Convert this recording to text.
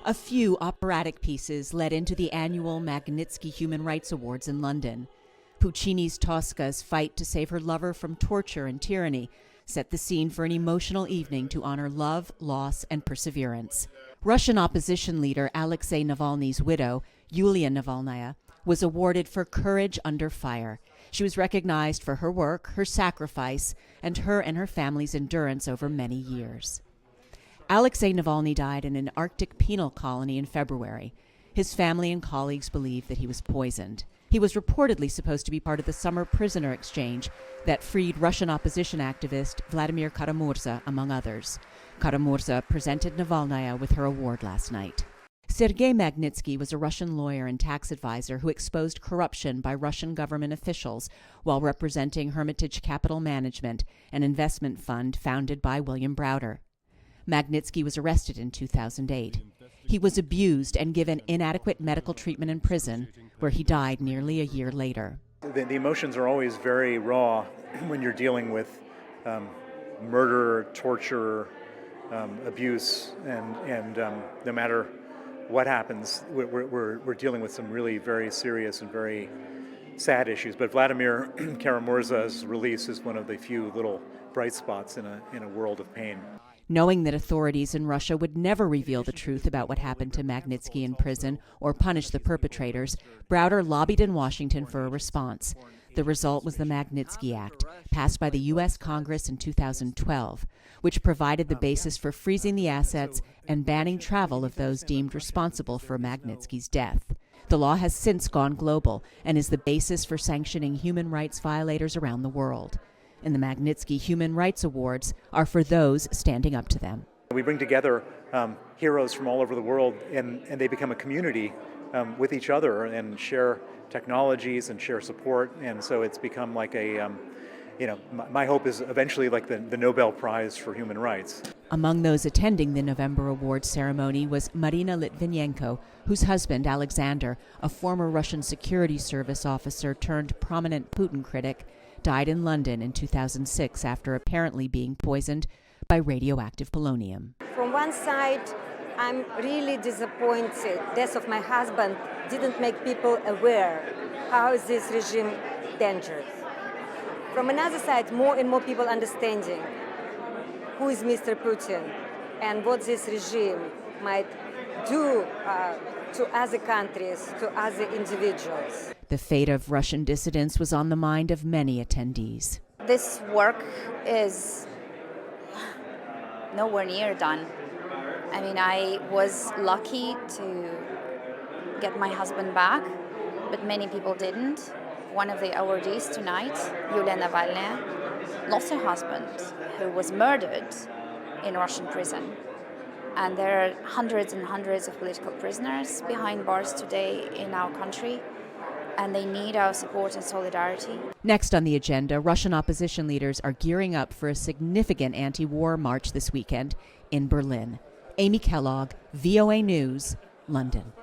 A few operatic pieces led into the annual Magnitsky Human Rights Awards in London. Puccini's Tosca's fight to save her lover from torture and tyranny set the scene for an emotional evening to honor love, loss, and perseverance. Russian opposition leader Alexei Navalny's widow, Yulia Navalnaya, was awarded for Courage Under Fire. She was recognized for her work, her sacrifice, and her family's endurance over many years. Alexei Navalny died in an Arctic penal colony in February. His family and colleagues believe that he was poisoned. He was reportedly supposed to be part of the summer prisoner exchange that freed Russian opposition activist Vladimir Kara-Murza, among others. Kara-Murza presented Navalnaya with her award last night. Sergei Magnitsky was a Russian lawyer and tax advisor who exposed corruption by Russian government officials while representing Hermitage Capital Management, an investment fund founded by William Browder. Magnitsky was arrested in 2008. He was abused and given inadequate medical treatment in prison, where he died nearly a year later. The emotions are always very raw when you're dealing with murder, torture, abuse, and no matter what happens, we're dealing with some really very serious and very sad issues. But Vladimir Kara-Murza's release is one of the few little bright spots in a world of pain. Knowing that authorities in Russia would never reveal the truth about what happened to Magnitsky in prison or punish the perpetrators, Browder lobbied in Washington for a response. The result was the Magnitsky Act, passed by the U.S. Congress in 2012, which provided the basis for freezing the assets and banning travel of those deemed responsible for Magnitsky's death. The law has since gone global and is the basis for sanctioning human rights violators around the world. And the Magnitsky Human Rights Awards are for those standing up to them. We bring together heroes from all over the world, and they become a community with each other and share technologies and share support. And so it's become like my hope is eventually like the Nobel Prize for Human Rights. Among those attending the November awards ceremony was Marina Litvinenko, whose husband, Alexander, a former Russian security service officer turned prominent Putin critic, died in London in 2006 after apparently being poisoned by radioactive polonium. From one side, I'm really disappointed. Death of my husband didn't make people aware how this regime dangerous. From another side, more and more people understanding who is Mr. Putin and what this regime might do to other countries, to other individuals. The fate of Russian dissidents was on the mind of many attendees. This work is nowhere near done. I mean, I was lucky to get my husband back, but many people didn't. One of the awardees tonight, Yulia Navalnaya, lost her husband, who was murdered in Russian prison. And there are hundreds and hundreds of political prisoners behind bars today in our country, and they need our support and solidarity. Next on the agenda, Russian opposition leaders are gearing up for a significant anti-war march this weekend in Berlin. Amy Kellogg, VOA News, London.